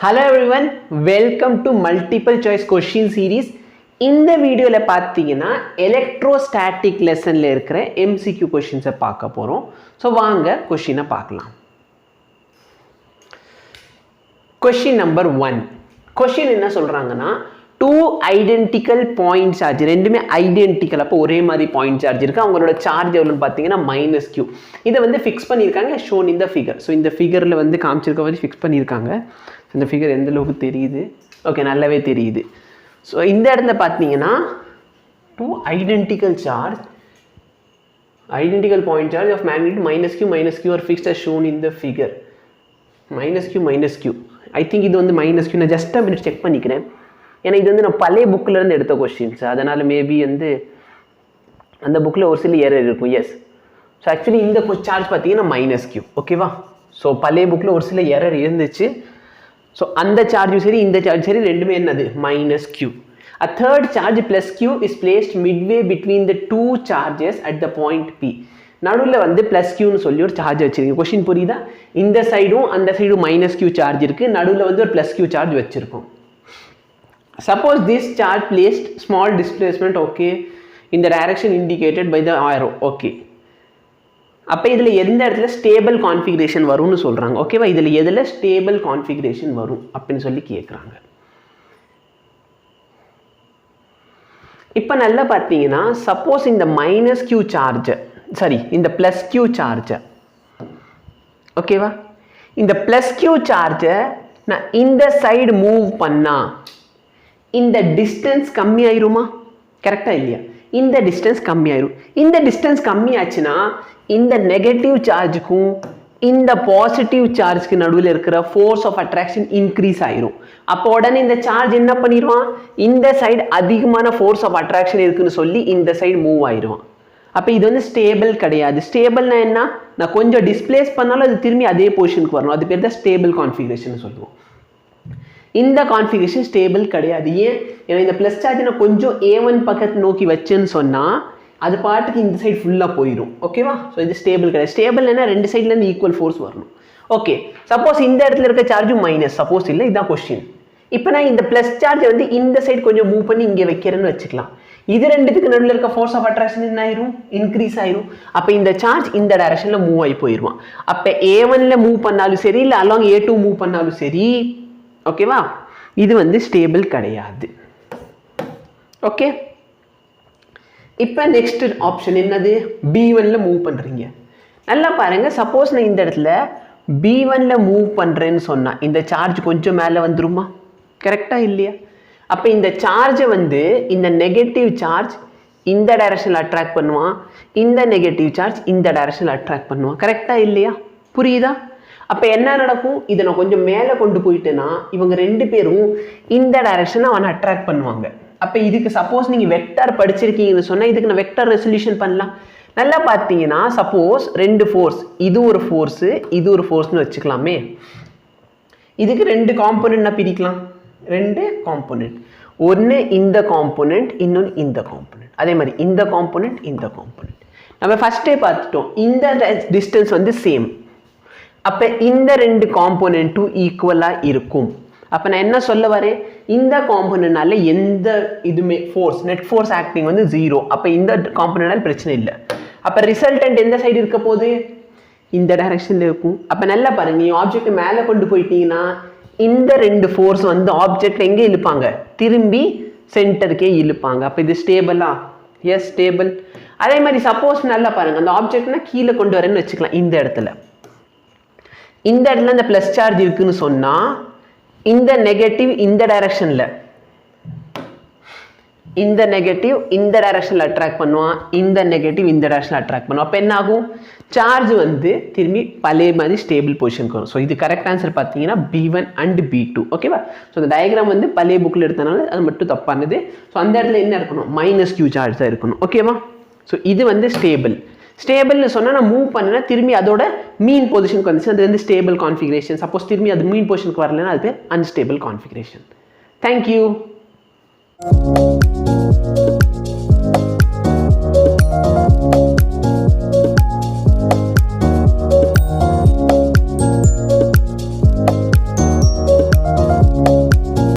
Hello everyone, welcome to multiple choice question series. இந்த வீடியோல பாத்தீங்கன்னா electrostatic lessonல இருக்கிற MCQ questions பார்க்க போறோம். சோ வாங்க क्वेश्चन பார்க்கலாம். Question number 1. Question என்ன சொல்றாங்கன்னா two identical point charge ரெண்டுமே identical அப்ப ஒரே மாதிரி point charge இருக்கு. அவங்களோட charge எவ்வளவுன்னு பாத்தீங்கன்னா -q. இத வந்து fix பண்ணிருக்காங்க shown in the figure. So இந்த ஃபிகர்ல வந்து காமிச்சிருக்க மாதிரி fix பண்ணிருக்காங்க. இந்த ஃபிகர் எந்த அளவுக்கு தெரியுது? ஓகே நல்லாவே தெரியுது. சோ இந்த இடத்துல பாத்தீங்கன்னா two identical point charge of magnitude -q are fixed as shown in the figure. -q I think இது வந்து -q நான் just a minute செக் பண்ணிக்கிறேன். ஏன்னா இது வந்து நான் பழைய புக்ல இருந்து எடுத்த क्वेश्चंस அதனால மேபி வந்து அந்த புக்ல ஒரு சில எரர் இருக்கும். எஸ் சோ एक्चुअली இந்த சார்ஜ் பாத்தீங்கன்னா -q ஓகேவா. சோ பழைய புக்ல ஒரு சில எரர் இருந்துச்சு. சோ அந்த சார்ஜும் சரி இந்த சார்ஜ் சரி ரெண்டுமே என்னது -q. A third charge plus q is placed midway between the two charges at the point p. நடுவுல வந்து +q னு சொல்லி ஒரு சார்ஜ் வச்சிருக்கீங்க. क्वेश्चन புரியுதா? இந்த சைடும் அந்த சைடும் -q சார்ஜ் இருக்கு. நடுவுல வந்து ஒரு +q சார்ஜ் வச்சிருக்கோம். Suppose this charge placed small displacement okay in the direction indicated by the arrow okay. அப்ப இதுல எந்த இடத்துல ஸ்டேபிள் கான்ஃபிகரேஷன் வரும்னு சொல்றாங்க. ஓகேவா? இதுல எதுல ஸ்டேபிள் கான்ஃபிகரேஷன் வரும் அப்படினு சொல்லி கேக்குறாங்க. இப்போ நல்லா பாத்தீங்கன்னா சப்போஸ் இந்த -q சார்ஜ் இந்த +q சார்ஜ் ஓகேவா? இந்த +q சார்ஜ் நான் இந்த சைடு மூவ் பண்ணா இந்த டிஸ்டன்ஸ் கம்மி ஆயிருமா? கரெக்டா இல்லையா? இந்த டிஸ்டன்ஸ் கம்மி ஆயிரும். இந்த டிஸ்டன்ஸ் கம்மி ஆச்சுனா இந்த நெகட்டிவ் சார்ஜுக்கும் இந்த பாசிட்டிவ் சார்ஜ்க்கு நடுவுல இருக்கிற ஃபோர்ஸ் ஆஃப் அட்ராக்ஷன் இன்க்ரீஸ் ஆயிரும். அப்போ உடனே இந்த சார்ஜ் என்ன பண்ணிடுவான்? இந்த சைடு அதிகமான ஃபோர்ஸ் ஆஃப் அட்ராக்ஷன் இருக்குன்னு சொல்லி இந்த சைடு மூவ் ஆயிடுவான். அப்போ இது வந்து ஸ்டேபிள் கிடையாது. ஸ்டேபிள்னா என்ன? நான் கொஞ்சம் டிஸ்பிளேஸ் பண்ணாலும் அது திரும்பி அதே பொசிஷனுக்கு வரணும். அது பேர் தான் ஸ்டேபிள் கான்ஃபிகரேஷன் சொல்லுவோம். இந்த கான்ஃபிகரேஷன் ஸ்டேபிள் கிடையாது. ஏன்? ஏன்னா இந்த ப்ளஸ் சார்ஜ் நான் கொஞ்சம் A1 பக்கத்து நோக்கி வச்சேன்னு சொன்னா அது பாட்டுக்கு இந்த சைடு ஃபுல்லா போயிடும். ஓகேவா? ஸோ இது ஸ்டேபிள் கிடையாது. ஸ்டேபிள் என்ன? ரெண்டு சைட்ல இருந்து ஈக்குவல் ஃபோர்ஸ் வரணும். ஓகே சப்போஸ் இந்த இடத்துல இருக்க சார்ஜும் மைனஸ் சப்போஸ் இல்லை இதுதான் கொஸ்டின். இப்போ நான் இந்த ப்ளஸ் சார்ஜை வந்து இந்த சைடு கொஞ்சம் மூவ் பண்ணி இங்கே வைக்கிறேன்னு வச்சுக்கலாம். இது ரெண்டுத்துக்கு நடுவில் இருக்க ஃபோர்ஸ் ஆஃப் அட்ராக்ஷன் என்ன ஆயிரும்? இன்க்ரீஸ் ஆயிரும். அப்போ இந்த சார்ஜ் இந்த டைரக்ஷன்ல மூவ் ஆகி போயிடுவான். அப்போ A1ல மூவ் பண்ணாலும் சரி இல்லை அலாங் A2 மூவ் பண்ணாலும் சரி ஓகேவா இது வந்து ஸ்டேபிள் கிடையாது. ஓகே இப்போ நெக்ஸ்ட் ஆப்ஷன் என்னது? B1ல மூவ் பண்றீங்க. நல்லா பாருங்க சப்போஸ் நான் இந்த இடத்துல B1ல மூவ் பண்றேன்னு சொன்னா இந்த சார்ஜ் கொஞ்சம் மேலே வந்துருமா? கரெக்டா இல்லையா? அப்போ இந்த சார்ஜை வந்து இந்த நெகட்டிவ் சார்ஜ் இந்த டைரக்ஷன்ல அட்ராக்ட் பண்ணுவான். இந்த நெகட்டிவ் சார்ஜ் இந்த டைரக்ஷன்ல அட்ராக்ட் பண்ணுவான். கரெக்டா இல்லையா? புரியுதா? அப்போ என்ன நடக்கும்? இதை நான் கொஞ்சம் மேலே கொண்டு போயிட்டேன்னா இவங்க ரெண்டு பேரும் இந்த டைரக்ஷனை அவனை அட்ராக்ட் பண்ணுவாங்க. அப்போ இதுக்கு சப்போஸ் நீங்கள் வெக்டார் படிச்சிருக்கீங்கன்னு சொன்னால் இதுக்கு நான் வெக்டார் ரெசல்யூஷன் பண்ணலாம். நல்லா பார்த்தீங்கன்னா சப்போஸ் ரெண்டு ஃபோர்ஸ் இது ஒரு ஃபோர்ஸு இது ஒரு ஃபோர்ஸ்னு வச்சுக்கலாமே. இதுக்கு ரெண்டு காம்போனன்ட் நான் பிரிக்கலாம். ரெண்டு காம்போனன்ட், ஒன்று இந்த காம்போனன்ட் இன்னொன்று இந்த காம்போனன்ட். அதே மாதிரி இந்த காம்போனன்ட் இந்த காம்போனன்ட் நம்ம ஃபர்ஸ்டே பார்த்துட்டோம். இந்த டிஸ்டன்ஸ் வந்து சேம். அப்போ இந்த ரெண்டு காம்போனன்ட்டும் ஈக்குவலாக இருக்கும். அப்போ நான் என்ன சொல்ல வரேன்? இந்த காம்போனன்ட்னால எந்த இதுவுமே ஃபோர்ஸ் நெட் ஃபோர்ஸ் ஆக்டிங் வந்து 0. அப்போ இந்த காம்போனன்ட்னால பிரச்சனை இல்லை. அப்போ ரிசல்டன்ட் எந்த சைடு இருக்க போகுது? இந்த டைரக்ஷனில் இருக்கும். அப்போ நல்லா பாருங்க, நீ ஆப்ஜெக்ட் மேலே கொண்டு போயிட்டீங்கன்னா இந்த ரெண்டு ஃபோர்ஸ் வந்து ஆப்ஜெக்ட் எங்கே இழுப்பாங்க? திரும்பி சென்டருக்கே இழுப்பாங்க. அப்போ இது ஸ்டேபிளா? S stable. அதே மாதிரி சப்போஸ் நல்லா பாருங்க அந்த ஆப்ஜெக்ட்னா கீழே கொண்டு வரேன்னு வச்சுக்கலாம். இந்த இடத்துல இந்த ப்ளஸ் சார்ஜ் இருக்குன்னு சொன்னா இந்த நெகட்டிவ் இந்த டைரக்ஷன்ல இந்த நெகட்டிவ் இந்த டைரக்ஷன்ல அட்ராக்ட் பண்ணுவான். இந்த நெகட்டிவ் இந்த டைரக்ஷன்ல அட்ராக்ட் பண்ணுவான். அப்போ என்ன ஆகும்? சார்ஜ் வந்து திரும்பி பழைய மாதிரி ஸ்டேபிள் பொசிஷனுக்கு வரும். ஸோ இது கரெக்ட் ஆன்சர் பார்த்தீங்கன்னா B1 அண்ட் B2. ஓகேவா? ஸோ இந்த டயக்ராம் வந்து பழைய புக்கில் எடுத்தனால அது மட்டும் தப்பானது. ஸோ அந்த இடத்துல என்ன இருக்கணும்? -q சார்ஜ் தான் இருக்கணும். ஓகேவா? ஸோ இது வந்து ஸ்டேபிள். ஸ்டேபிள்னு சொன்னால் நான் மூவ் பண்ணேன்னா திரும்பி அதோட மீன் பொசிஷனுக்கு வந்துச்சு. அது வந்து ஸ்டேபிள் கான்ஃபிகரேஷன். சப்போஸ் திரும்பி அது மீன் பொசிஷனுக்கு வரலன்னா அது பேர் அன்ஸ்டேபிள் கான்ஃபிகரேஷன். தேங்க்யூ.